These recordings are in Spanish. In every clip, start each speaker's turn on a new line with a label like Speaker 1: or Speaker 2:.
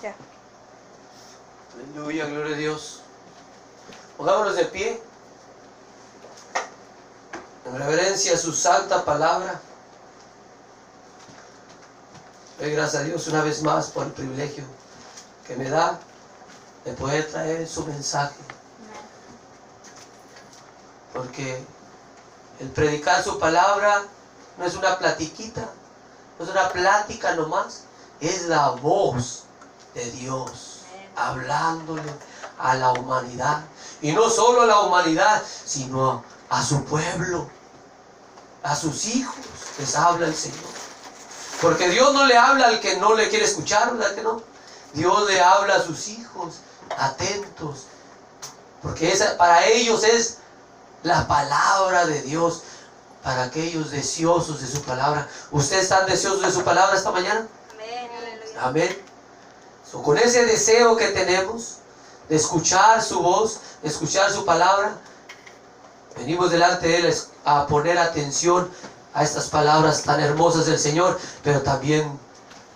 Speaker 1: Ya.
Speaker 2: Aleluya, gloria a Dios. Pongámonos de pie. En reverencia a su santa palabra. Doy gracias a Dios una vez más por el privilegio que me da de poder traer su mensaje. Porque el predicar su palabra no es una platiquita, no es una plática nomás, es la voz de Dios hablándole a la humanidad. Y no solo a la humanidad, sino a su pueblo, a sus hijos, les habla el Señor. Porque Dios no le habla al que no le quiere escuchar, ¿verdad que no? Dios le habla a sus hijos, atentos. Porque para ellos es la palabra de Dios, para aquellos deseosos de su palabra. ¿Ustedes están deseosos de su palabra esta mañana?
Speaker 1: Amén.
Speaker 2: Amén. Con ese deseo que tenemos de escuchar su voz, de escuchar su palabra, venimos delante de Él a poner atención a estas palabras tan hermosas del Señor, pero también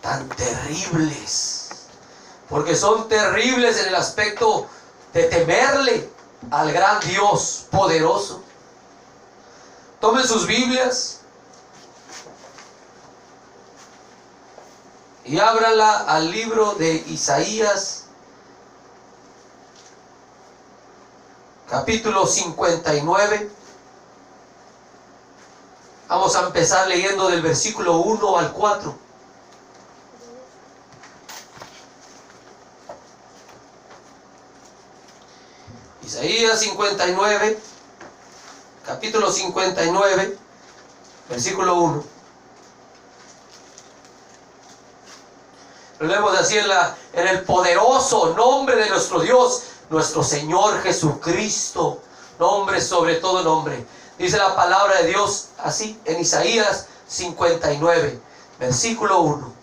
Speaker 2: tan terribles. Porque son terribles en el aspecto de temerle al gran Dios poderoso. Tomen sus Biblias y ábranla al libro de Isaías, capítulo 59. Vamos a empezar leyendo del versículo 1 al 4. Isaías 59, capítulo 59, versículo 1. Lo leemos así en el poderoso nombre de nuestro Dios, nuestro Señor Jesucristo, nombre sobre todo nombre. Dice la palabra de Dios así en Isaías 59, versículo 1.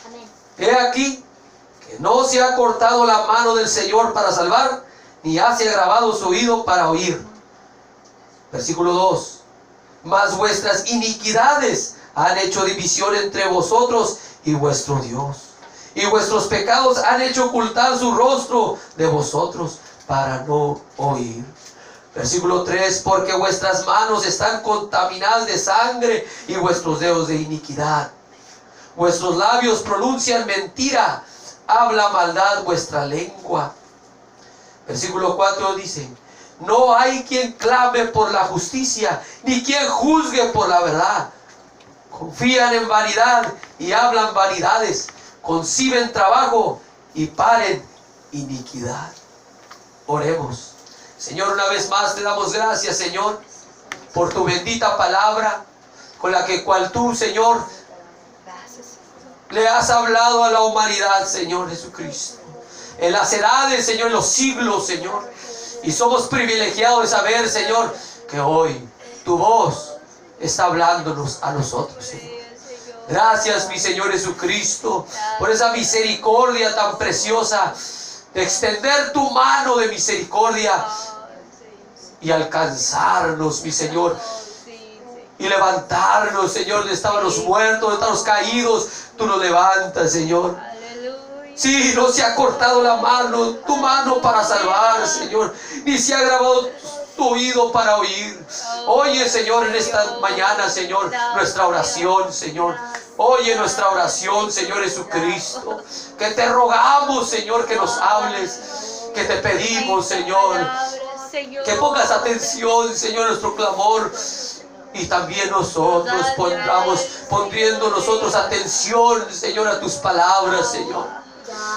Speaker 1: Amén.
Speaker 2: He aquí que no se ha cortado la mano del Señor para salvar, ni hace agravado su oído para oír. Versículo 2. Mas vuestras iniquidades han hecho división entre vosotros y vuestro Dios, y vuestros pecados han hecho ocultar su rostro de vosotros para no oír. Versículo 3. Porque vuestras manos están contaminadas de sangre y vuestros dedos de iniquidad. Vuestros labios pronuncian mentira, habla maldad vuestra lengua. Versículo 4 dice: no hay quien clame por la justicia, ni quien juzgue por la verdad. Confían en vanidad y hablan vanidades, conciben trabajo y paren iniquidad. Oremos. Señor, una vez más te damos gracias, Señor, por tu bendita palabra, con la que cual tú, Señor, le has hablado a la humanidad, Señor Jesucristo, en las edades, Señor, en los siglos, Señor. Y somos privilegiados de saber, Señor, que hoy tu voz está hablándonos a nosotros, Señor. Gracias, mi Señor Jesucristo, por esa misericordia tan preciosa, de extender tu mano de misericordia y alcanzarnos, mi Señor, y levantarnos, Señor, de estábamos muertos, de estábamos caídos, tú nos levantas, Señor. Sí, no se ha cortado la mano, tu mano para salvar, Señor, ni se ha grabado tu oído para oír. Oye, Señor, en esta mañana, Señor, nuestra oración, Señor. Oye nuestra oración, Señor Jesucristo. Que te rogamos, Señor, que nos hables. Que te pedimos, Señor, que pongas atención, Señor, a nuestro clamor. Y también nosotros pondriendo nosotros atención, Señor, a tus palabras, Señor.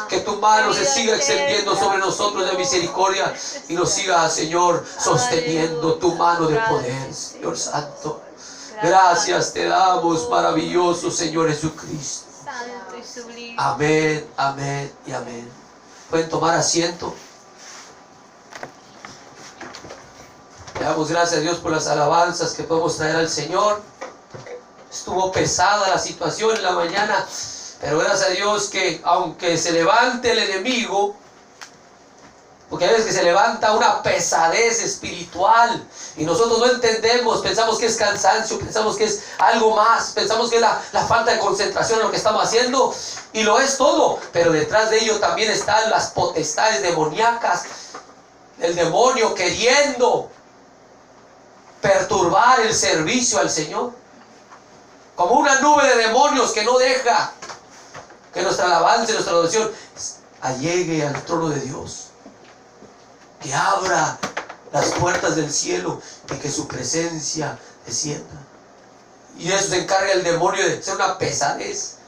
Speaker 2: Que tu mano se siga extendiendo sobre nosotros de misericordia y nos siga, Señor, sosteniendo tu mano de poder, Señor Santo. Gracias te damos, maravilloso Señor Jesucristo. Amén, amén y amén. Pueden tomar asiento. Le damos gracias a Dios por las alabanzas que podemos traer al Señor. Estuvo pesada la situación en la mañana, pero gracias a Dios que aunque se levante el enemigo, Porque a veces que se levanta una pesadez espiritual y nosotros no entendemos, pensamos que es cansancio, pensamos que es algo más, pensamos que es la falta de concentración en lo que estamos haciendo, y lo es todo, pero detrás de ello también están las potestades demoníacas, el demonio queriendo perturbar el servicio al Señor, como una nube de demonios que no deja que nuestra alabanza y nuestra adoración llegue al trono de Dios, que abra las puertas del cielo y que su presencia descienda. Y de eso se encarga el demonio, de ser una pesadez.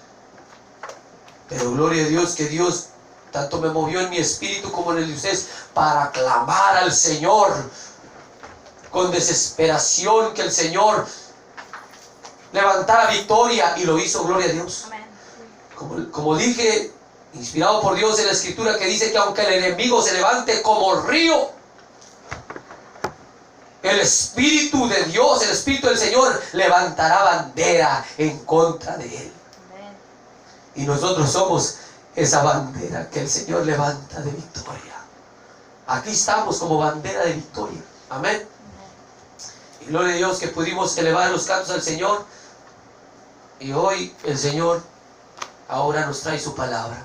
Speaker 2: Pero gloria a Dios, que Dios tanto me movió en mi espíritu como en el de ustedes para clamar al Señor con desesperación, que el Señor levantara victoria, y lo hizo, gloria a Dios. Como dije, inspirado por Dios en la Escritura, que dice que aunque el enemigo se levante como río, el Espíritu de Dios, el Espíritu del Señor levantará bandera en contra de él. Amén. Y nosotros somos esa bandera que el Señor levanta de victoria. Aquí estamos como bandera de victoria. Amén. Amén. Y gloria a Dios que pudimos elevar los cantos al Señor. Y hoy el Señor ahora nos trae su palabra.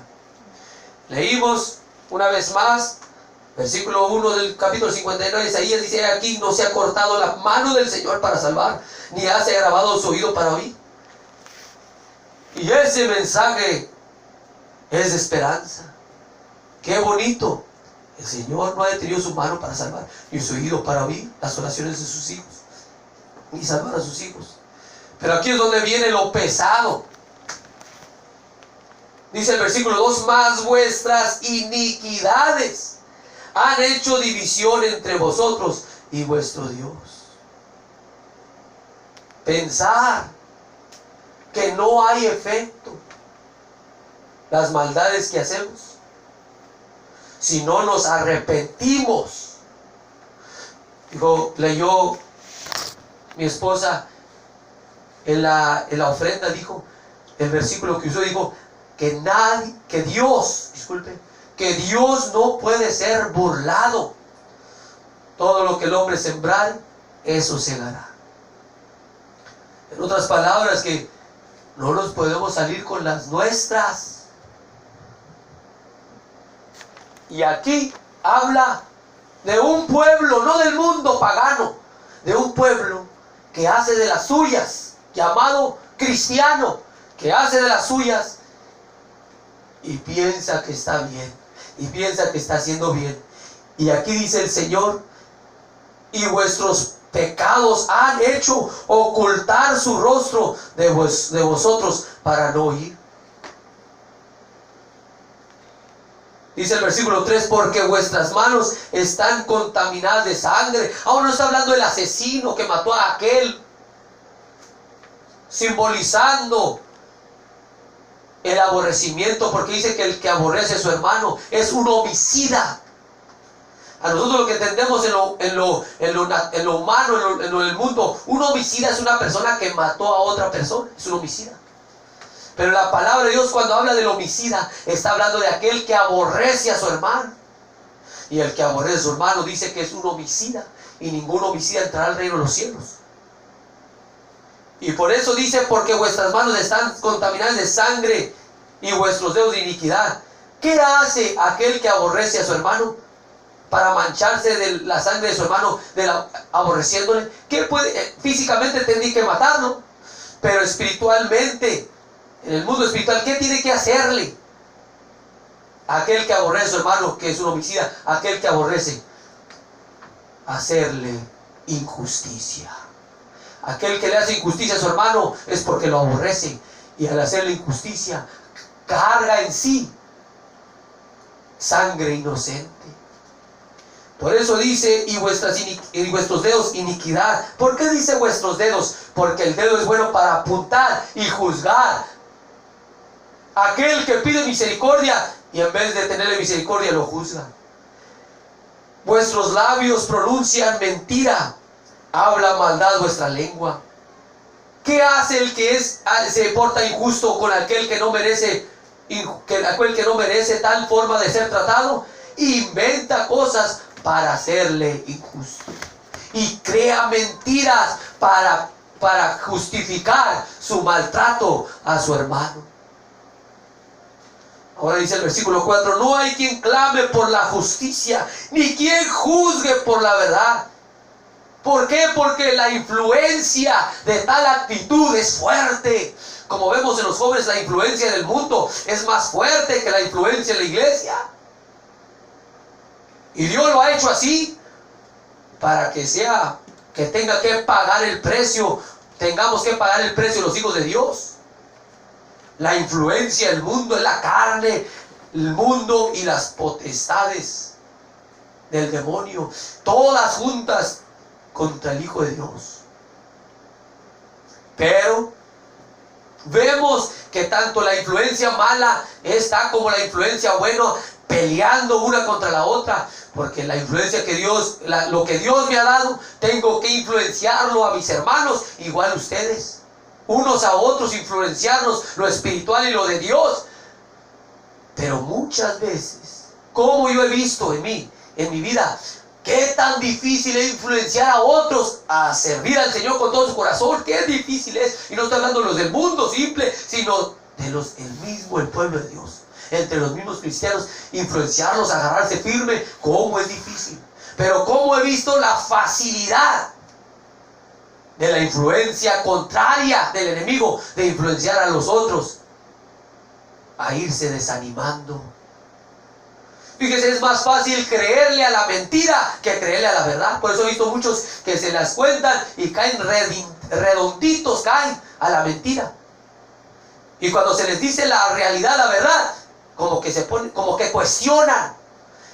Speaker 2: Leímos una vez más versículo 1 del capítulo 59 de Isaías. Dice: aquí no se ha cortado la mano del Señor para salvar, ni hace agravado su oído para oír. Y ese mensaje es de esperanza. Qué bonito. El Señor no ha detenido su mano para salvar, ni su oído para oír las oraciones de sus hijos, ni salvar a sus hijos. Pero aquí es donde viene lo pesado. Dice el versículo 2: mas vuestras iniquidades han hecho división entre vosotros y vuestro Dios. Pensar que no hay efecto las maldades que hacemos si no nos arrepentimos. Leyó mi esposa en la ofrenda, dijo, el versículo que usó, dijo que Dios no puede ser burlado. Todo lo que el hombre sembrar, eso segará. En otras palabras, que no nos podemos salir con las nuestras. Y aquí habla de un pueblo, no del mundo pagano, de un pueblo que hace de las suyas, llamado cristiano, que hace de las suyas y piensa que está bien, y piensa que está haciendo bien. Y aquí dice el Señor: y vuestros pecados han hecho ocultar su rostro de vosotros para no oír. Dice el versículo 3: porque vuestras manos están contaminadas de sangre. Ahora no está hablando del asesino que mató a aquel, simbolizando el aborrecimiento, porque dice que el que aborrece a su hermano es un homicida. A nosotros lo que entendemos en lo humano, en el mundo, un homicida es una persona que mató a otra persona, es un homicida. Pero la palabra de Dios, cuando habla del homicida, está hablando de aquel que aborrece a su hermano. Y el que aborrece a su hermano dice que es un homicida, y ningún homicida entrará al reino de los cielos. Y por eso dice: porque vuestras manos están contaminadas de sangre y vuestros dedos de iniquidad. ¿Qué hace aquel que aborrece a su hermano para mancharse de la sangre de su hermano, aborreciéndole? ¿Qué puede? Físicamente tendría que matarlo, pero espiritualmente, en el mundo espiritual, ¿qué tiene que hacerle? Aquel que aborrece a su hermano, que es un homicida, aquel que aborrece, hacerle injusticia. Aquel que le hace injusticia a su hermano es porque lo aborrece, y al hacerle injusticia carga en sí sangre inocente. Por eso dice: y vuestros dedos iniquidad. ¿Por qué dice vuestros dedos? Porque el dedo es bueno para apuntar y juzgar. Aquel que pide misericordia y en vez de tenerle misericordia lo juzga. Vuestros labios pronuncian mentira, habla maldad vuestra lengua. ¿Qué hace el que se porta injusto con aquel que no merece tal forma de ser tratado? inventa cosas para hacerle injusto. Y crea mentiras para justificar su maltrato a su hermano. Ahora dice el versículo 4, no hay quien clame por la justicia, ni quien juzgue por la verdad. ¿Por qué? Porque la influencia de tal actitud es fuerte. Como vemos en los jóvenes, la influencia del mundo es más fuerte que la influencia en la iglesia. Y Dios lo ha hecho así para que tenga que pagar el precio, tengamos que pagar el precio los hijos de Dios. La influencia del mundo es la carne, el mundo y las potestades del demonio, todas juntas contra el Hijo de Dios. Pero vemos que tanto la influencia mala está como la influencia buena peleando una contra la otra, porque la influencia que Dios, lo que Dios me ha dado, tengo que influenciarlo a mis hermanos, igual ustedes, unos a otros, influenciarnos lo espiritual y lo de Dios. Pero muchas veces, como yo he visto en mi vida, qué tan difícil es influenciar a otros a servir al Señor con todo su corazón. Qué difícil es. Y no estoy hablando de los del mundo simple, sino de el pueblo de Dios. Entre los mismos cristianos, influenciarlos a agarrarse firme. Cómo es difícil. Pero cómo he visto la facilidad de la influencia contraria del enemigo, de influenciar a los otros a irse desanimando. Fíjese, es más fácil creerle a la mentira que creerle a la verdad. Por eso he visto muchos que se las cuentan y caen redonditos, caen a la mentira. Y cuando se les dice la realidad, la verdad, como que cuestionan.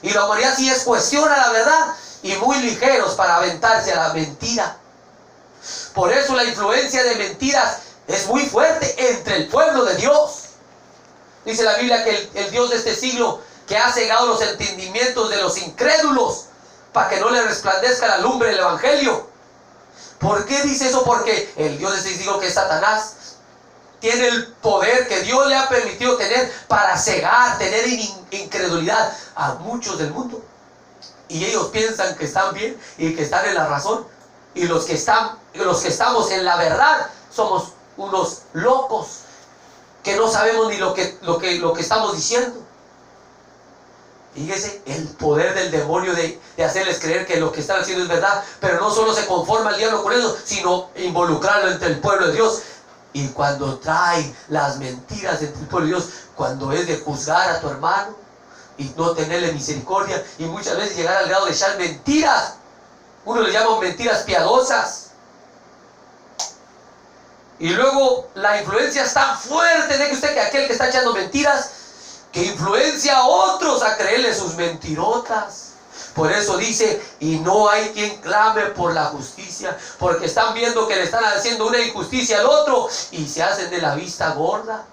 Speaker 2: Y la humanidad sí cuestiona la verdad y muy ligeros para aventarse a la mentira. Por eso la influencia de mentiras es muy fuerte entre el pueblo de Dios. Dice la Biblia que el Dios de este siglo, que ha cegado los entendimientos de los incrédulos para que no le resplandezca la lumbre del evangelio. ¿Por qué dice eso? Porque el Dios de este siglo, que es Satanás, tiene el poder que Dios le ha permitido tener para cegar, tener incredulidad a muchos del mundo. Y ellos piensan que están bien y que están en la razón. Y los que estamos en la verdad somos unos locos que no sabemos ni lo que estamos diciendo. Fíjese el poder del demonio de hacerles creer que lo que están haciendo es verdad. Pero no solo se conforma el diablo con eso, sino involucrarlo entre el pueblo de Dios. Y cuando trae las mentiras entre el pueblo de Dios, cuando es de juzgar a tu hermano y no tenerle misericordia, y muchas veces llegar al grado de echar mentiras, uno le llama mentiras piadosas. Y luego la influencia es tan fuerte de que usted, que aquel que está echando mentiras, que influencia a otros a creerle sus mentirotas. Por eso dice, y no hay quien clame por la justicia, porque están viendo que le están haciendo una injusticia al otro y se hacen de la vista gorda.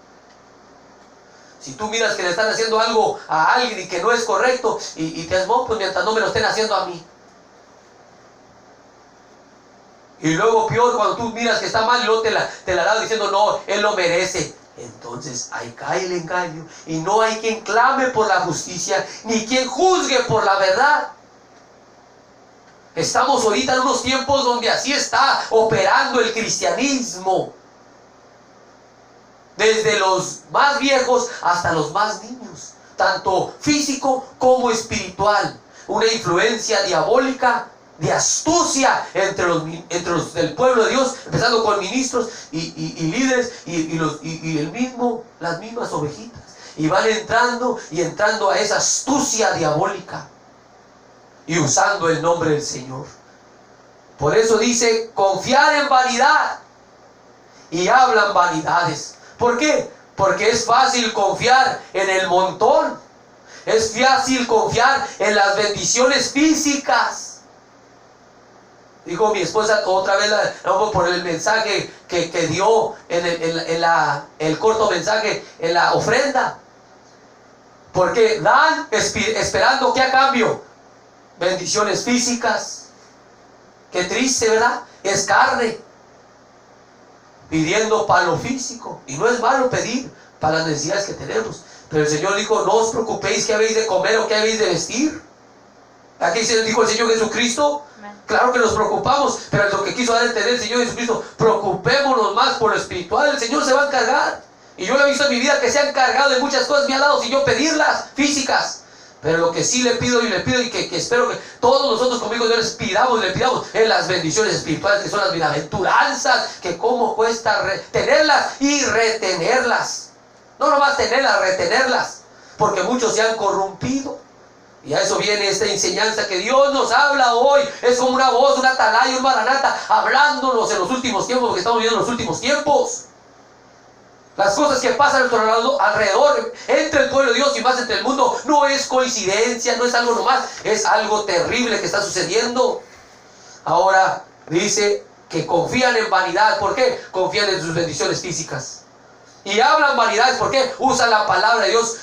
Speaker 2: Si tú miras que le están haciendo algo a alguien y que no es correcto, y te desmontas, pues mientras no me lo estén haciendo a mí. Y luego peor, cuando tú miras que está mal y luego te la das diciendo, no, él lo merece. Entonces ahí cae el engaño. Y no hay quien clame por la justicia, ni quien juzgue por la verdad. Estamos ahorita en unos tiempos donde así está operando el cristianismo. Desde los más viejos hasta los más niños. Tanto físico como espiritual. Una influencia diabólica, de astucia entre los del pueblo de Dios, empezando con ministros y líderes y las mismas ovejitas, y van entrando a esa astucia diabólica y usando el nombre del Señor. Por eso dice, confiar en vanidad, y hablan vanidades. ¿Por qué? Porque es fácil confiar en el montón, es fácil confiar en las bendiciones físicas. Dijo mi esposa otra vez por el mensaje que dio en el corto mensaje en la ofrenda. Porque dan esperando que a cambio bendiciones físicas. Qué triste, ¿verdad? Es carne pidiendo para lo físico. Y no es malo pedir para las necesidades que tenemos. Pero el Señor dijo, no os preocupéis qué habéis de comer o qué habéis de vestir. Aquí se dijo el Señor Jesucristo. Claro que nos preocupamos, pero es lo que quiso dar a entender el Señor Jesucristo. Preocupémonos más por lo espiritual. El Señor se va a encargar. Y yo lo he visto en mi vida que se ha encargado de muchas cosas. Me ha dado sin yo pedirlas, físicas. Pero lo que sí le pido y que espero que todos nosotros conmigo Dios les pidamos y le pidamos es las bendiciones espirituales, que son las bienaventuranzas, que cómo cuesta tenerlas y retenerlas. No nomás tenerlas, retenerlas, porque muchos se han corrompido. Y a eso viene esta enseñanza que Dios nos habla hoy. Es como una voz, una atalaya, un maranata, hablándonos en los últimos tiempos, porque estamos viviendo en los últimos tiempos. Las cosas que pasan a nuestro alrededor, entre el pueblo de Dios y más entre el mundo, no es coincidencia, no es algo nomás, es algo terrible que está sucediendo. Ahora dice que confían en vanidad. ¿Por qué? Confían en sus bendiciones físicas. Y hablan vanidades. ¿Por qué? Usan la palabra de Dios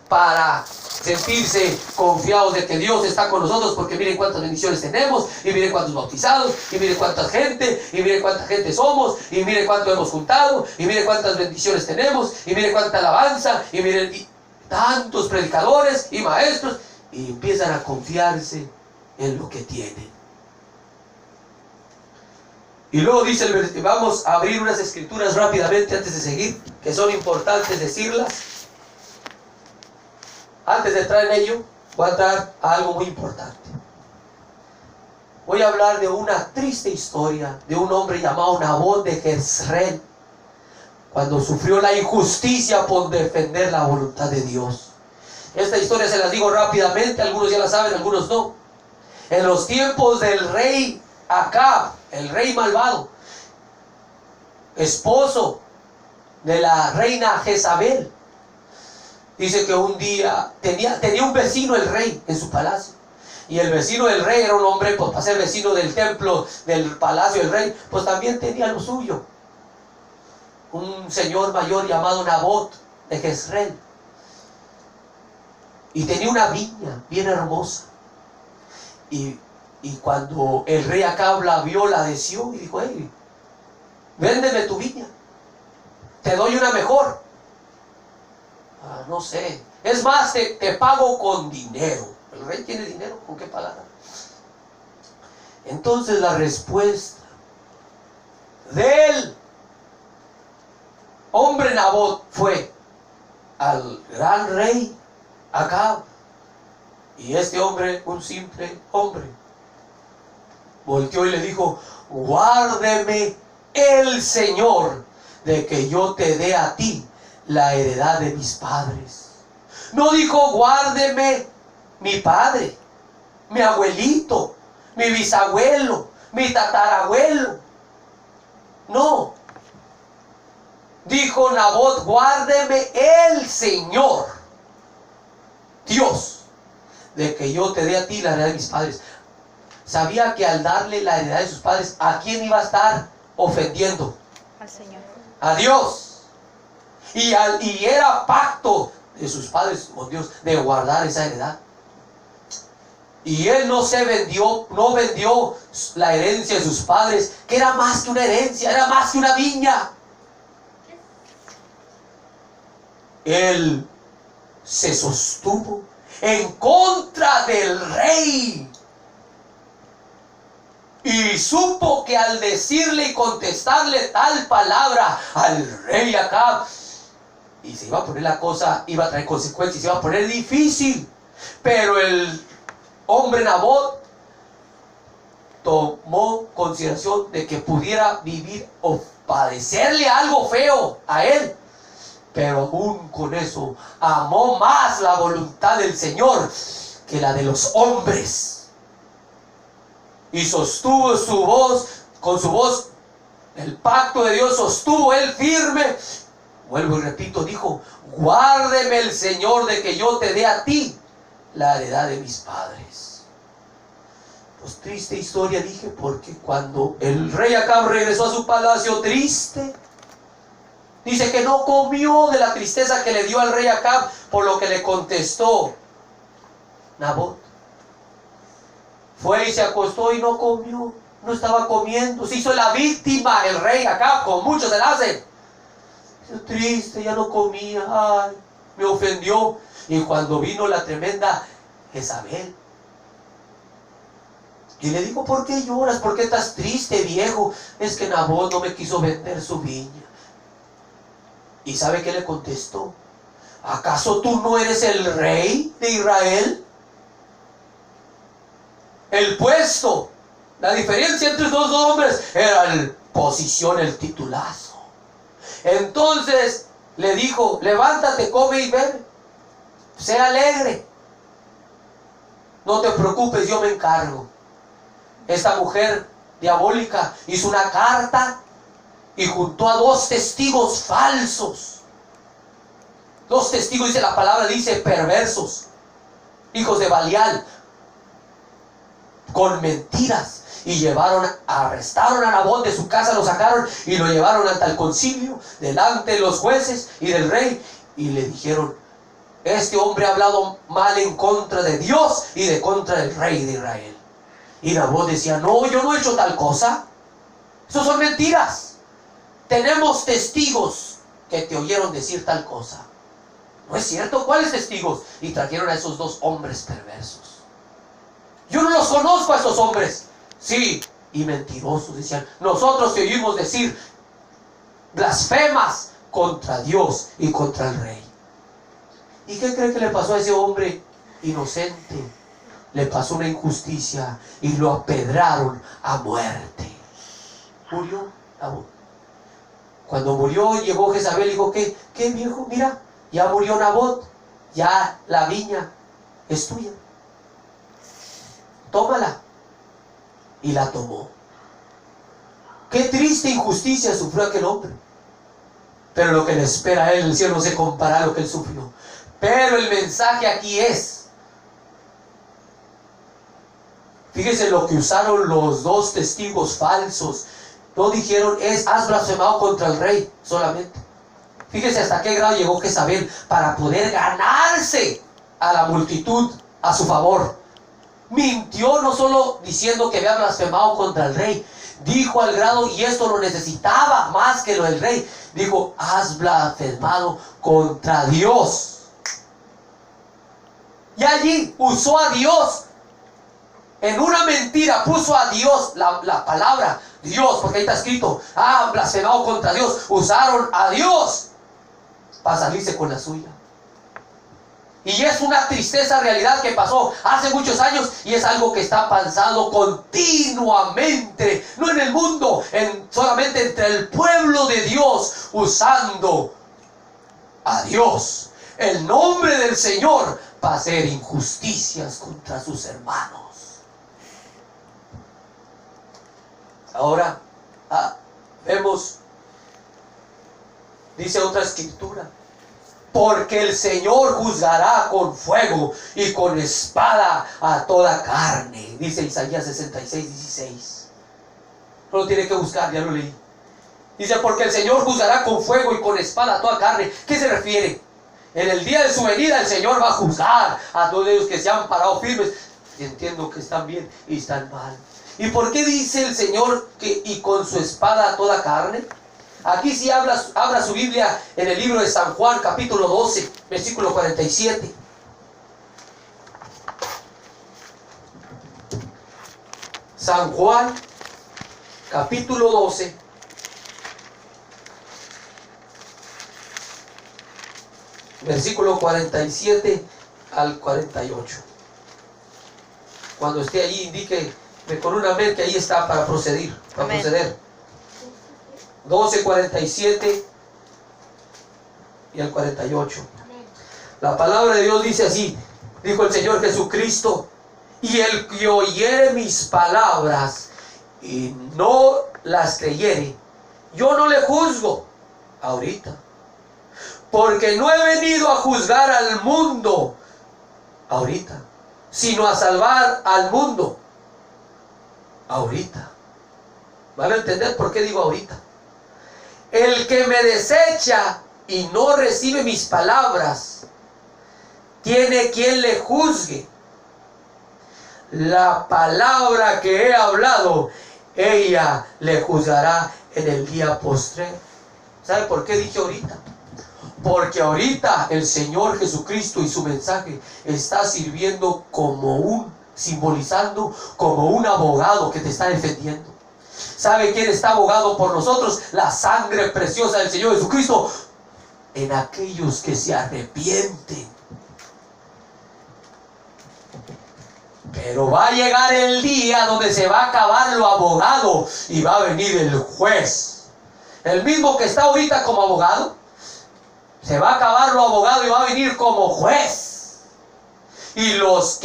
Speaker 2: para sentirse confiados de que Dios está con nosotros, porque miren cuántas bendiciones tenemos, y miren cuántos bautizados, y miren cuánta gente, y miren cuánta gente somos, y miren cuánto hemos juntado, y miren cuántas bendiciones tenemos, y miren cuánta alabanza, y miren tantos predicadores y maestros, y empiezan a confiarse en lo que tienen. Y luego dice el versículo, vamos a abrir unas escrituras rápidamente antes de seguir, que son importantes decirlas. Antes de entrar en ello, voy a entrar a algo muy importante. Voy a hablar de una triste historia de un hombre llamado Nabot de Jezreel, cuando sufrió la injusticia por defender la voluntad de Dios. Esta historia se las digo rápidamente, algunos ya la saben, algunos no. En los tiempos del rey Acab, el rey malvado, esposo de la reina Jezabel, dice que un día tenía un vecino el rey en su palacio. Y el vecino del rey era un hombre, pues para ser vecino del templo, del palacio del rey, pues también tenía lo suyo. Un señor mayor llamado Nabot de Jezreel. Y tenía una viña bien hermosa. Y cuando el rey Acab la vio, la deseó y dijo, hey, véndeme tu viña, te doy una mejor. No sé, es más, te pago con dinero. El rey tiene dinero, ¿con qué pagar? Entonces la respuesta del hombre Nabot fue al gran rey Acab. Y este hombre, un simple hombre, volteó y le dijo, guárdeme el Señor de que yo te dé a ti la heredad de mis padres. No dijo, guárdeme mi padre, mi abuelito, mi bisabuelo, mi tatarabuelo. No. Dijo Nabot, guárdeme el Señor, Dios, de que yo te dé a ti la heredad de mis padres. Sabía que al darle la heredad de sus padres, ¿a quién iba a estar ofendiendo?
Speaker 1: Al Señor.
Speaker 2: A Dios. Y era pacto de sus padres con Dios de guardar esa heredad. Y él no vendió la herencia de sus padres, que era más que una herencia, era más que una viña. Él se sostuvo en contra del rey. Y supo que al decirle y contestarle tal palabra al rey Acab, y se iba a poner la cosa, iba a traer consecuencias, se iba a poner difícil. Pero el hombre Nabot tomó consideración de que pudiera vivir o padecerle algo feo a él, pero aún con eso amó más la voluntad del Señor que la de los hombres. Y sostuvo su voz, con su voz, el pacto de Dios, sostuvo él firme. Vuelvo y repito, dijo, guárdeme el Señor de que yo te dé a ti la heredad de mis padres. Pues triste historia, dije, porque cuando el rey Acab regresó a su palacio triste, dice que no comió de la tristeza que le dio al rey Acab, por lo que le contestó Nabot. Fue y se acostó y no comió, no estaba comiendo, se hizo la víctima el rey Acab, con muchos se la hacen. Triste, ya no comía, ay, me ofendió. Y cuando vino la tremenda Jezabel, y le digo, ¿por qué lloras? ¿Por qué estás triste, viejo? Es que Nabot no me quiso vender su viña. ¿Y sabe qué le contestó? ¿Acaso tú no eres el rey de Israel? El puesto, la diferencia entre estos dos hombres era la posición, el titulazo. Entonces le dijo, levántate, come y bebe, sea alegre, no te preocupes, yo me encargo. Esta mujer diabólica hizo una carta y juntó a 2 testigos falsos. 2 testigos, dice la palabra, dice perversos, hijos de Balial, con mentiras. Y arrestaron a Nabot de su casa, lo sacaron y lo llevaron ante el concilio, delante de los jueces y del rey. Y le dijeron, este hombre ha hablado mal en contra de Dios y de contra del rey de Israel. Y Nabot decía, no, yo no he hecho tal cosa. Eso son mentiras. Tenemos testigos que te oyeron decir tal cosa. ¿No es cierto? ¿Cuáles testigos? Y trajeron a esos 2 hombres perversos. Yo no los conozco a esos hombres. Sí, y mentirosos. Decían, nosotros te oímos decir blasfemas contra Dios y contra el rey. ¿Y qué cree que le pasó a ese hombre inocente? Le pasó una injusticia y lo apedraron a muerte. Murió Nabot. Cuando murió, llegó Jezabel y dijo, ¿qué viejo? Mira, ya murió Nabot, ya la viña es tuya. Tómala. Y la tomó. Qué triste injusticia sufrió aquel hombre. Pero lo que le espera a él en el cielo no se compara a lo que él sufrió. Pero el mensaje aquí es, fíjese lo que usaron los 2 testigos falsos. No dijeron, has blasfemado contra el rey solamente. Fíjese hasta qué grado llegó Jezabel para poder ganarse a la multitud a su favor. Mintió no solo diciendo que había blasfemado contra el rey, dijo al grado, y esto lo necesitaba más que lo del rey, dijo, has blasfemado contra Dios. Y allí usó a Dios. En una mentira puso a Dios, la palabra Dios, porque ahí está escrito, blasfemado contra Dios. Usaron a Dios para salirse con la suya. Y es una tristeza realidad que pasó hace muchos años y es algo que está pasando continuamente, no en el mundo, solamente entre el pueblo de Dios, usando a Dios, el nombre del Señor, para hacer injusticias contra sus hermanos. Ahora vemos, dice otra escritura, porque el Señor juzgará con fuego y con espada a toda carne, dice Isaías 66:16. No lo tiene que buscar, ya lo leí. Dice, porque el Señor juzgará con fuego y con espada a toda carne. ¿Qué se refiere? En el día de su venida el Señor va a juzgar a todos ellos que se han parado firmes. Entiendo que están bien y están mal. ¿Y por qué dice el Señor que y con su espada a toda carne? Aquí sí abra su Biblia en el libro de San Juan, capítulo 12, versículo 47. San Juan, capítulo 12, versículo 47 al 48. Cuando esté allí, indíqueme con una amén que ahí está para proceder. 12, 47 y el 48. Amén. La palabra de Dios dice así, dijo el Señor Jesucristo, y el que oyere mis palabras y no las creyere, yo no le juzgo ahorita, porque no he venido a juzgar al mundo ahorita, sino a salvar al mundo ahorita. ¿Van a entender por qué digo ahorita? El que me desecha y no recibe mis palabras, tiene quien le juzgue. La palabra que he hablado, ella le juzgará en el día postrero. ¿Sabe por qué dije ahorita? Porque ahorita el Señor Jesucristo y su mensaje está sirviendo simbolizando como un abogado que te está defendiendo. ¿Sabe quién está abogado por nosotros? La sangre preciosa del Señor Jesucristo en aquellos que se arrepienten. Pero va a llegar el día donde se va a acabar lo abogado y va a venir el juez. El mismo que está ahorita como abogado, se va a acabar lo abogado y va a venir como juez. Y los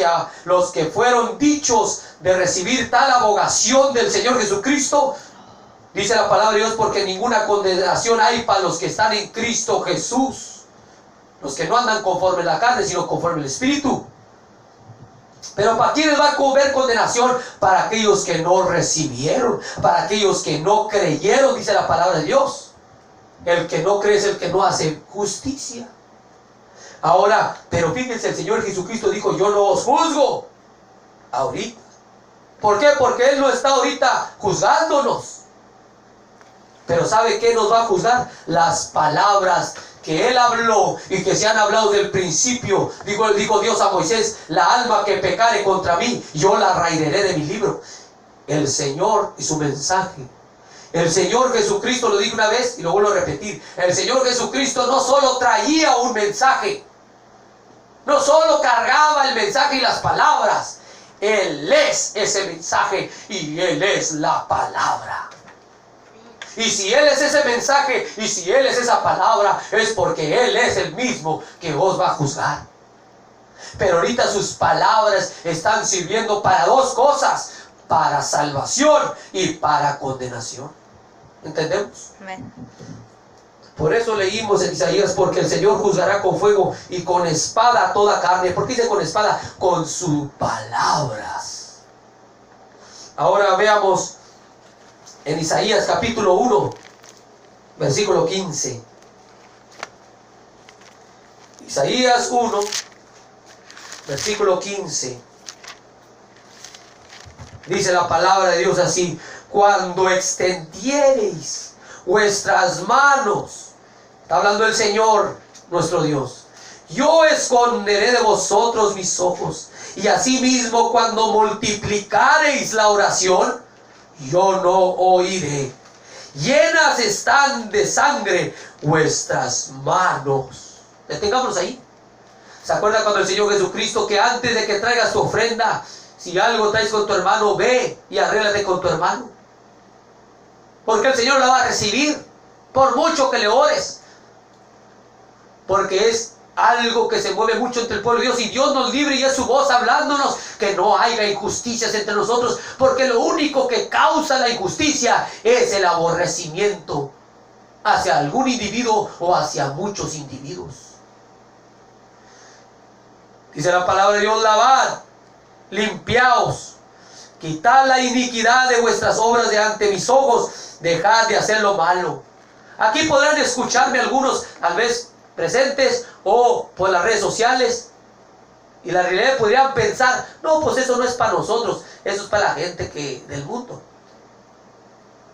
Speaker 2: que fueron dichos de recibir tal abogación del Señor Jesucristo, dice la palabra de Dios, porque ninguna condenación hay para los que están en Cristo Jesús, los que no andan conforme la carne, sino conforme el Espíritu. Pero ¿para quiénes va a haber condenación? Para aquellos que no recibieron, para aquellos que no creyeron, dice la palabra de Dios. El que no cree es el que no hace justicia. Ahora, pero fíjense, el Señor Jesucristo dijo: yo no os juzgo ahorita. ¿Por qué? Porque Él no está ahorita juzgándonos. Pero ¿sabe qué nos va a juzgar? Las palabras que Él habló y que se han hablado desde el principio. Dijo Dios a Moisés: la alma que pecare contra mí, yo la raeré de mi libro. El Señor y su mensaje. El Señor Jesucristo lo dijo una vez y lo vuelvo a repetir. El Señor Jesucristo no solo traía un mensaje, no solo cargaba el mensaje y las palabras. Él es ese mensaje y Él es la palabra. Y si Él es ese mensaje y si Él es esa palabra, es porque Él es el mismo que os va a juzgar. Pero ahorita sus palabras están sirviendo para dos cosas: para salvación y para condenación. ¿Entendemos? Amén. Por eso leímos en Isaías: porque el Señor juzgará con fuego y con espada a toda carne. ¿Por qué dice con espada? Con sus palabras. Ahora veamos en Isaías capítulo 1, versículo 15. Isaías 1, versículo 15. Dice la palabra de Dios así: cuando extendiereis vuestras manos, está hablando el Señor nuestro Dios, yo esconderé de vosotros mis ojos, y asimismo cuando multiplicareis la oración, yo no oiré. Llenas están de sangre vuestras manos. Detengámonos ahí. ¿Se acuerda cuando el Señor Jesucristo, que antes de que traigas tu ofrenda, si algo traes con tu hermano, ve y arréglate con tu hermano? Porque el Señor la va a recibir, por mucho que le ores. Porque es algo que se mueve mucho entre el pueblo de Dios, y Dios nos libre y es su voz hablándonos que no haya injusticias entre nosotros, porque lo único que causa la injusticia es el aborrecimiento hacia algún individuo o hacia muchos individuos. Dice la palabra de Dios: lavad, limpiaos, quitad la iniquidad de vuestras obras de ante mis ojos, dejad de hacer lo malo. Aquí podrán escucharme algunos, tal vez presentes o por las redes sociales, y la realidad podrían pensar: no, pues eso no es para nosotros, eso es para la gente del mundo.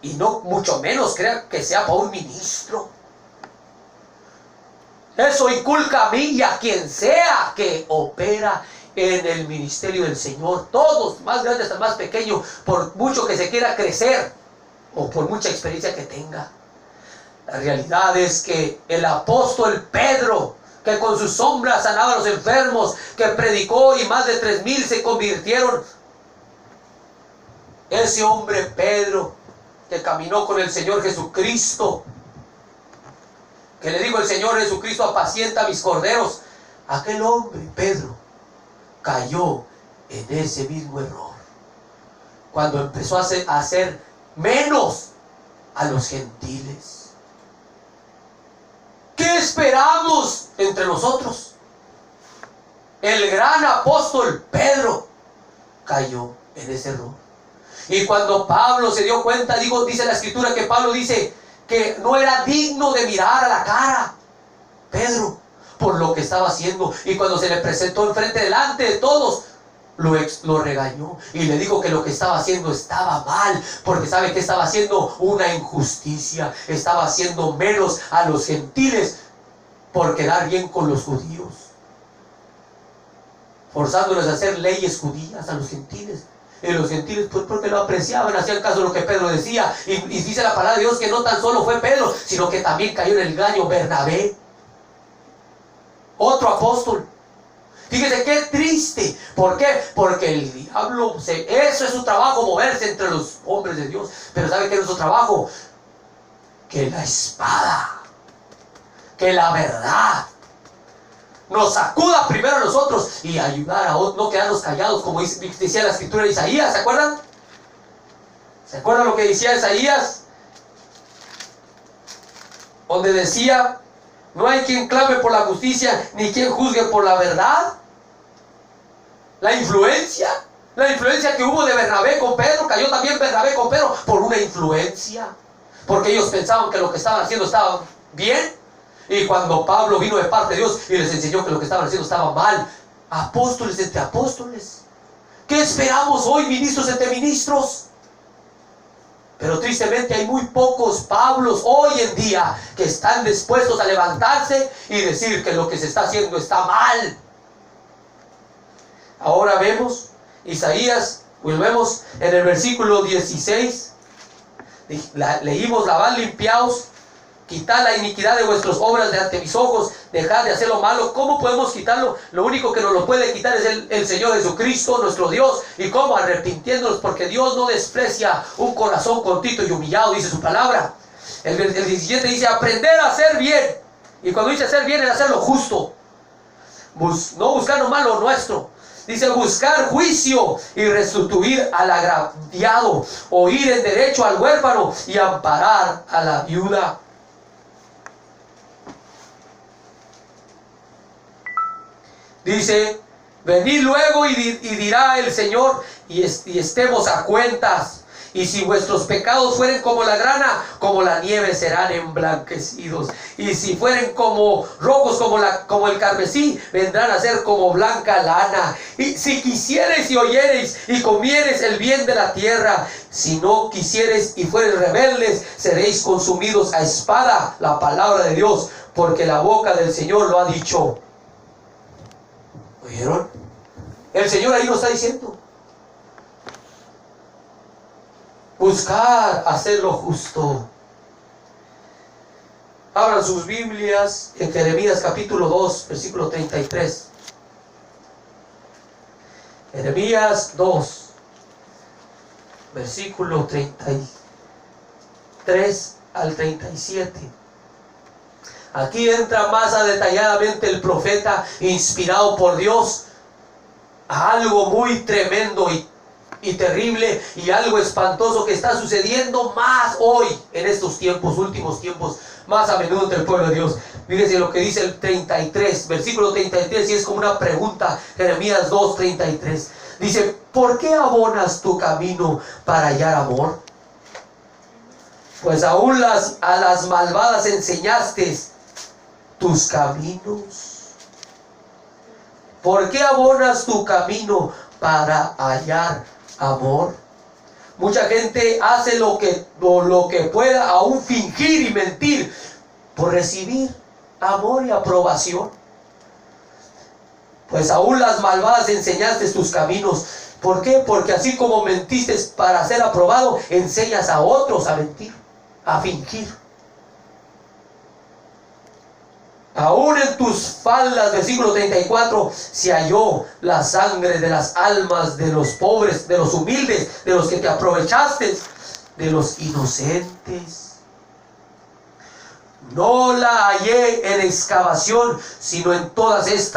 Speaker 2: Y no, mucho menos crean que sea para un ministro. Eso inculca a mí y a quien sea que opera en el ministerio del Señor. Todos, más grandes hasta más pequeños, por mucho que se quiera crecer o por mucha experiencia que tenga. La realidad es que el apóstol Pedro, que con sus sombras sanaba a los enfermos, que predicó y más de 3,000 se convirtieron. Ese hombre Pedro, que caminó con el Señor Jesucristo, que le dijo el Señor Jesucristo: apacienta mis corderos. Aquel hombre Pedro cayó en ese mismo error cuando empezó a hacer menos a los gentiles. ¿Qué esperamos entre nosotros? El gran apóstol Pedro cayó en ese error. Y cuando Pablo se dio cuenta, dice la escritura que Pablo dice que no era digno de mirar a la cara Pedro por lo que estaba haciendo. Y cuando se le presentó enfrente, delante de todos, lo regañó y le dijo que lo que estaba haciendo estaba mal, porque sabe que estaba haciendo una injusticia, estaba haciendo menos a los gentiles por quedar bien con los judíos, forzándoles a hacer leyes judías a los gentiles. Y los gentiles, pues porque lo apreciaban, hacían caso de lo que Pedro decía. Y dice la palabra de Dios que no tan solo fue Pedro, sino que también cayó en el engaño Bernabé, otro apóstol. Fíjese qué triste. ¿Por qué? Porque el diablo, eso es su trabajo, moverse entre los hombres de Dios. Pero ¿sabe qué es su trabajo? Que la espada, que la verdad nos sacuda primero a nosotros y ayudar a otros, no quedarnos callados, como decía la escritura de Isaías. ¿Se acuerdan? ¿Se acuerdan lo que decía Isaías? Donde decía: no hay quien clame por la justicia, ni quien juzgue por la verdad. La influencia que hubo de Bernabé con Pedro, cayó también Bernabé con Pedro por una influencia, porque ellos pensaban que lo que estaban haciendo estaba bien. Y cuando Pablo vino de parte de Dios y les enseñó que lo que estaban haciendo estaba mal, apóstoles entre apóstoles. ¿Qué esperamos hoy, ministros entre ministros? Pero tristemente hay muy pocos Pablos hoy en día que están dispuestos a levantarse y decir que lo que se está haciendo está mal. Ahora vemos Isaías, volvemos en el versículo 16, leímos: lavad limpiaos, quitad la iniquidad de vuestras obras de ante mis ojos, dejad de hacer lo malo. ¿Cómo podemos quitarlo? Lo único que nos lo puede quitar es el Señor Jesucristo, nuestro Dios. ¿Y cómo? Arrepintiéndonos, porque Dios no desprecia un corazón contrito y humillado, dice su palabra. El 17 dice: aprender a hacer bien. Y cuando dice hacer bien, es hacer lo justo, no buscar nomás lo nuestro. Dice: buscar juicio y restituir al agraviado, oír en derecho al huérfano y amparar a la viuda. Dice: venid luego y dirá el Señor, y estemos a cuentas. Y si vuestros pecados fueren como la grana, como la nieve serán emblanquecidos. Y si fueren como rojos como el carmesí, vendrán a ser como blanca lana. Y si quisiereis y oyereis y comiereis el bien de la tierra, si no quisiereis y fuereis rebeldes, seréis consumidos a espada. La palabra de Dios, porque la boca del Señor lo ha dicho. ¿Oyeron? El Señor ahí lo está diciendo. Buscar hacer lo justo. Abran sus Biblias en Jeremías capítulo 2, versículo 33. Jeremías 2, versículo 33 al 37. Aquí entra más detalladamente el profeta, inspirado por Dios, a algo muy tremendo y terrible, y algo espantoso que está sucediendo más hoy, en estos tiempos, últimos tiempos, más a menudo entre el pueblo de Dios. Fíjense lo que dice el 33, versículo 33, y es como una pregunta. Jeremías 2, 33. Dice: ¿por qué abonas tu camino para hallar amor? Pues aún a las malvadas enseñaste tus caminos. ¿Por qué abonas tu camino para hallar amor? Mucha gente hace lo que pueda, aún fingir y mentir, por recibir amor y aprobación. Pues aún las malvadas enseñaste tus caminos. ¿Por qué? Porque así como mentiste para ser aprobado, enseñas a otros a mentir, a fingir. Aún en tus faldas, versículo 34, se halló la sangre de las almas de los pobres, de los humildes, de los que te aprovechaste, de los inocentes. No la hallé en excavación, sino en todas estas